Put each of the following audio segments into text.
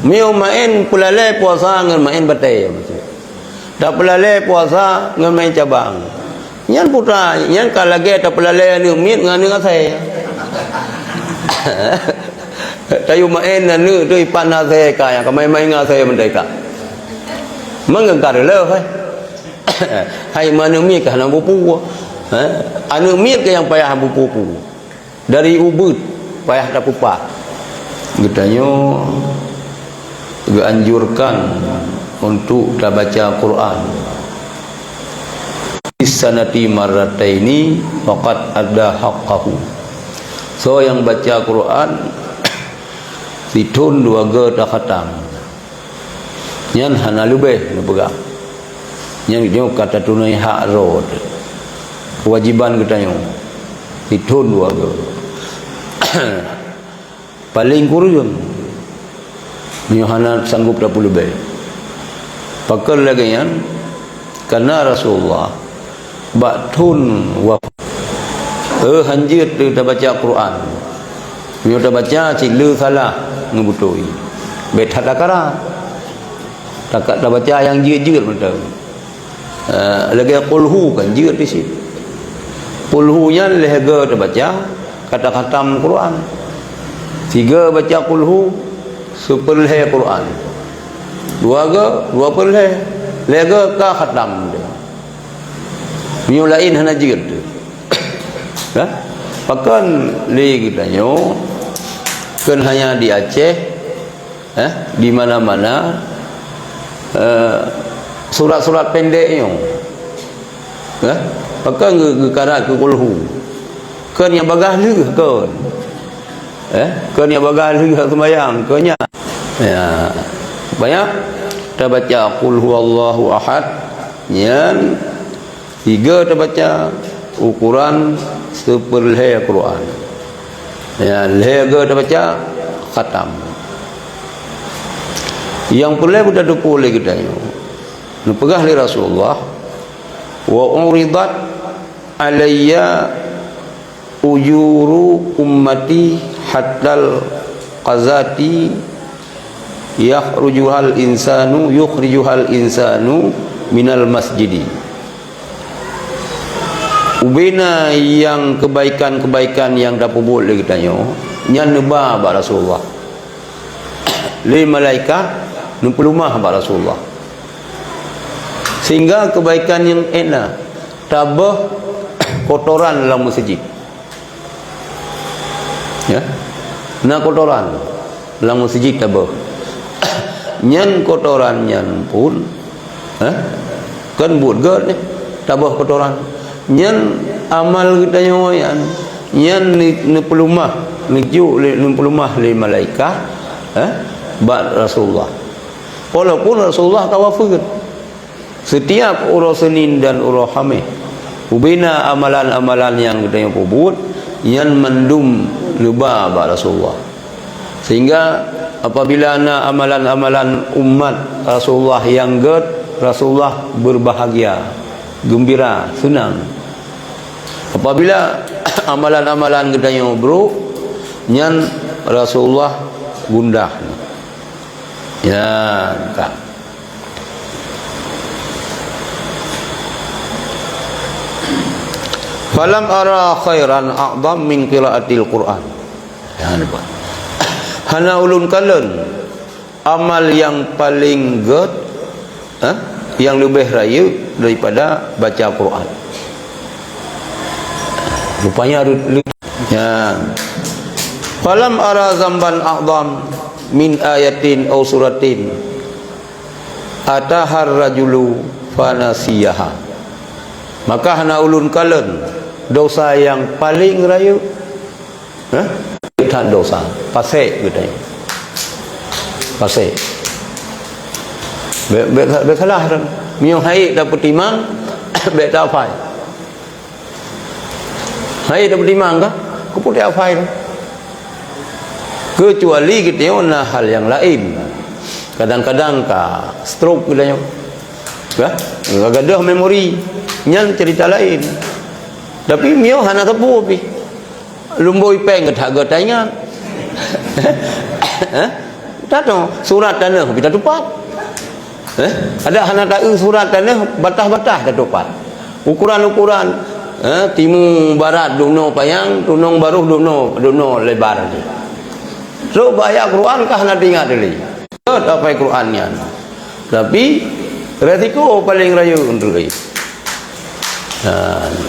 Mio main pelalai puasa ngan main batai. Tak pelalai puasa ngan main cabang. Nyan putra, nyan kalage tak pelalai ni mit ngan dengan saya. Tayu main nu tu ipan saya kaya, main dengan saya mendeka. Mengengkar le hai. Hai mana mi ke hana bupu. Anu mi ke yang payah bupu. Dari ubud payah tak pupa. Getanyo dianjurkan untuk kita baca Quran sanati marrataini faqad ada haqqahu. So yang baca Quran ditun dua ge dah khatam nyan hana lebih nu pegang nyan nyo kata tunai hak rod kewajiban kita nyo ditun dua ge paling kurun nyo hana sanggup 20 lebih pakal lagi yan karena Rasulullah baktun wa hanjir kita baca Quran nyo ta baca cik le salah ngubutui bet hadakara tak baca yang jir-jir betul lagi qulhu kan jir di situ qulhu nya lehga ta baca kata khatam Quran tiga baca qulhu superleh Quran dua perleh lega ka khatam dia mio lain hana jir tu ha pakan li gitanyo kan hanya di Aceh di mana-mana surat-surat pendeknya pakan gekara ke kulhu kan yang bagah lu kan yang bagah lu sembahyang kanya ya banyak kita baca qul huwallahu ahad nyan tiga kita baca ukuran seperleh Quran ya lega kita baca khatam yang perlu kita dukul lagi kita nu pegah li Rasulullah wa uridat alayya ujuru ummati hatal qazati yukhrijuhal insanu minal masjidi ubina yang kebaikan-kebaikan yang dapat buat lagi tanya nyan nebah ba Rasulullah li malaikat nupulumah ba Rasulullah sehingga kebaikan yang enak tabah kotoran dalam masjid ya na kotoran dalam masjid tabah nyan kotoran nyan pun kan buat gad ni tabah kotoran nyan amal kita nyawayan nyan ni pelumah nijuk ni pelumah li malaikat ba'd Rasulullah walaupun Rasulullah tawafud setiap urus Senin dan urus Khamis ubina amalan-amalan yang kita yang buat yang mendum lebah ba'd Rasulullah sehingga apabila ana amalan-amalan umat Rasulullah yang gad Rasulullah berbahagia gembira senang apabila amalan-amalan kita yang buruk nyan Rasulullah gundah ya tak falam ara khairan a'zam min qiraatil Quran ya nampak hana ulun kalen amal yang paling gad yang lebih raya daripada baca Quran rupanya ya falam ara zamban a'zam min ayatin aw suratin atahar rajulu fanasiyaha maka hana ulun kalen dosa yang paling raya tak dosa pasek katanya pasek be salah dah mio hai dapat timang be tak fai hai dapat timang kah ku putih fai dah kecuali kita nak hal yang lain kadang-kadang ka stroke katanya gadah memori nyan cerita lain tapi mio hana tepu pi lumboi peng ke thaga tanya Tak tahu surat tanah kita tupat. Ada hana tahu surat tanah batah-batah tak tupat. Ukuran-ukuran timur barat duno payang, tunong baruh duno lebar ni. So bayar Quran kah nak ingat dulu. Tak payah Qurannya. Tapi resiko paling raya untuk ini.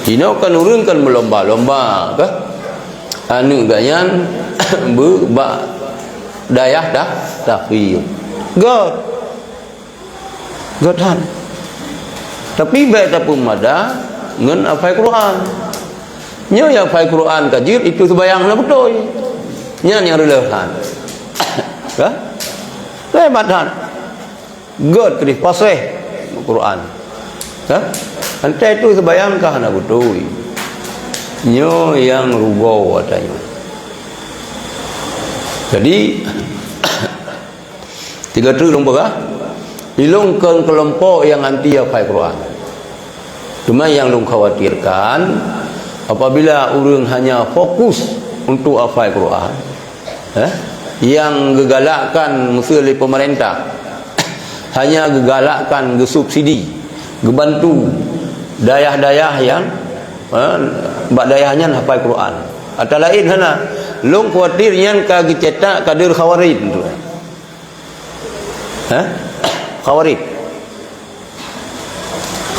Dino kan urungkan berlomba-lomba ke? Anu ganyan ba dayah dah tahfiz. God han. Tapi baik tak pun mada ngan hafal Quran. Nya yang hafal Quran kajir itu sembahyang na betul. Nya yang relevan. Ka? Lebat han. God kedih pasih Quran. Ha? Antai itu sembahyang kah na betul. Nyo yang rugau katanya. Jadi tiga tu lomba dilongkan kelompok yang anti hafal Quran. Cuma yang long khawatirkan apabila orang hanya fokus untuk hafal Quran, yang gegalakkan musuh pemerintah hanya gegalakkan gesubsidi, gebantu dayah-dayah yang bak dayahnya hafal Quran. Atau lain sana long khawatir yang kagi cetak kader khawarid tu. Khawarid.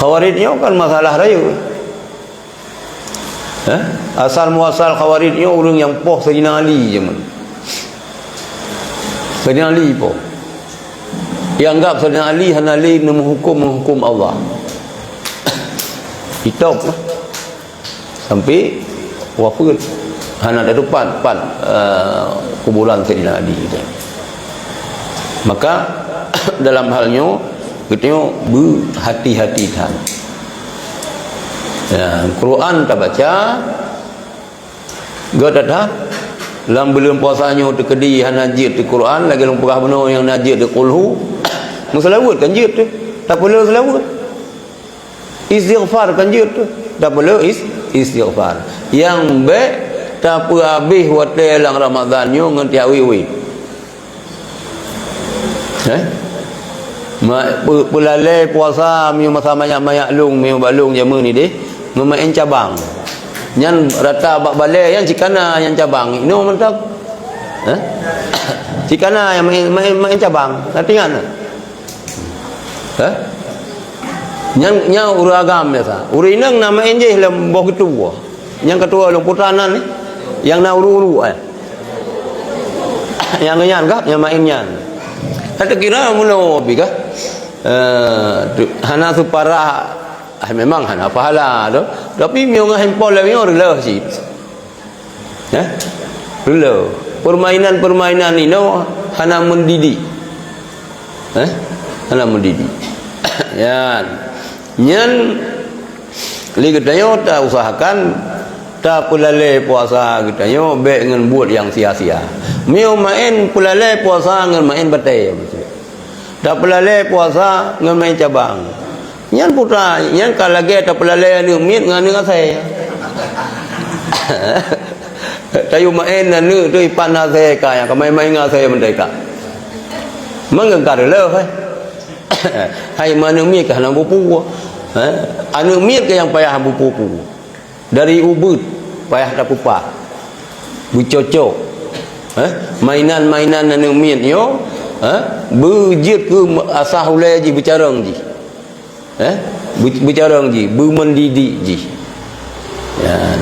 Khawaridnya kan masalah raya. Asal muasal khawaridnya orang yang poh Sayyidina Ali je man. Sayyidina Ali poh. Yang anggap Sayyidina Ali hana Ali menghukum Allah. Hitop lah. Sampai wafat hana ada depan kuburan Sayyidina Ali itu. Maka dalam halnya kita berhati-hati kan. Quran tak baca, gak ada. Dalam belum puasanya tu kedi hana jid tu Quran lagi long pegah benar yang najid tu qulhu. Musalawat kan jid tu. Tak perlu selawat. Istighfar kan jid tu. Tak perlu istighfar. Yang baik tak apa habis hotel lang Ramadan nyo ngan tiawi-wi. Pelalai puasa mi masa mayak lung mi balung jama ni deh. Memain cabang. Nyan rata bak balai yang cikana yang cabang. Ino mentak. Cikana yang main cabang. Nanti kan? Nya uragam biasa. Urinang nama enjeh lem boh ketua. Yang ketua long putanan ni. Yang na uru-uru Yang nyan kah? Yang main nyan. Kata kira mula bi kah? Hana supara memang hana pahala tu. Tapi miong handphone lah miong rela sih. Rela. Permainan ni no hana mendidik. Hana mendidik. Nyan li katanya tak usahakan tak pulalai puasa katanya baik dengan buat yang sia-sia. Miong main pulalai puasa dengan main batai. Tak pulalai puasa dengan main cabang. Nyan putra, nyan kalau lagi tak pulalai ni mit dengan saya. Tayu main ni tu ipan saya kaya, kau main dengan saya mereka. Mengengkar le hai mana mi ke hana bupu. Anu mi ke yang payah bupu. Dari ubud payah tak pupa. Bucocok. Mainan anu mi yo. Berjit ke asah ulai ji bercarang ji. Bercarang ji, bermendidik ji. Ya.